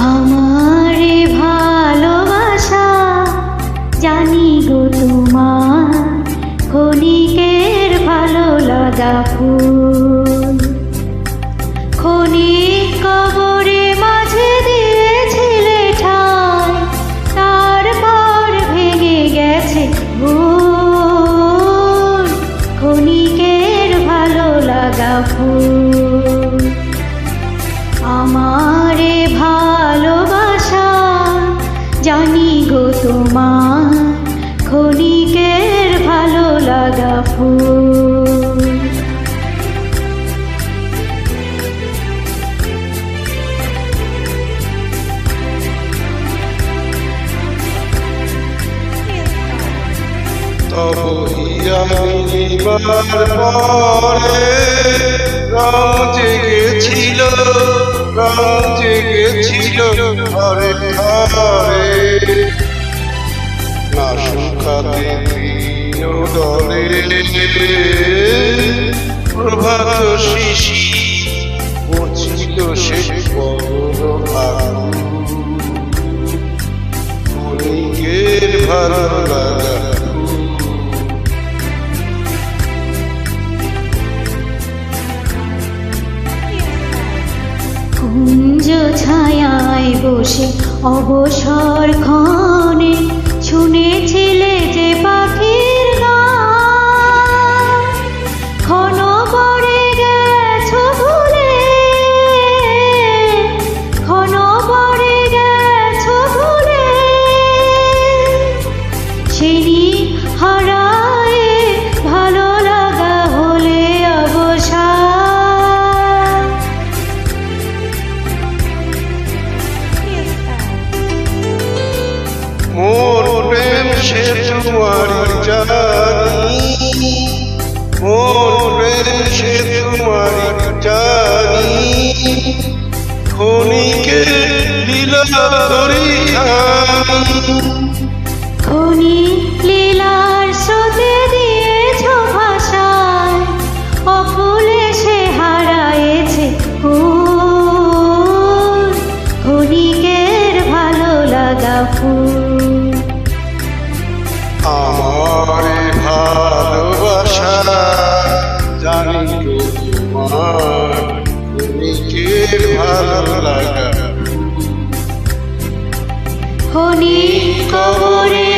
আমারে ভালোবাসা জানি গো তোমার ক্ষণিকের ভালো লাগা ফুল। ক্ষণিক কবরে মাঝে দিয়েছিলে ঠাই, তারপর ভেঙে গেছে ভুল। ক্ষণিকের ভালো লাগা ফুল। আমারে ভালোবাসা জানি গো তোমার ক্ষণিকের ভালো লাগা ফুল। তব হিয়া মিলিবার পরে রং জেগেছিল, রং জেগেছিল ঘরে ঘরে। না শুকাতে দিন ডলে প্রভাত শিশি পড়ছিল সে বড় আগুন। ক্ষণিকের ভালো লাগা কুঞ্জ ছায়ায় বসে অবসর ক্ষণে শুনেছিলে যে পাখির গান। ক্ষণ পরে গেছো ভুলে, ক্ষণ পরে গেছো ভুলে। সেনি হারায় ভালো লাগা হলে অবসাদ। মোর প্রেম সে তোমারি জানি, মোর প্রেম সে তোমারি জানি। ক্ষণিকে লীলা করিখানি। ক্ষণিক লীলার স্রোতে দিয়েছ ভাষায়, অকুলে সে হারায়েছে ফুল। ক্ষণিকের ভালো লাগা ফুল। আমারে ভালোবাসা জানি গো তোমার ক্ষণিকের ভালো লাগা। ক্ষণিক কবরে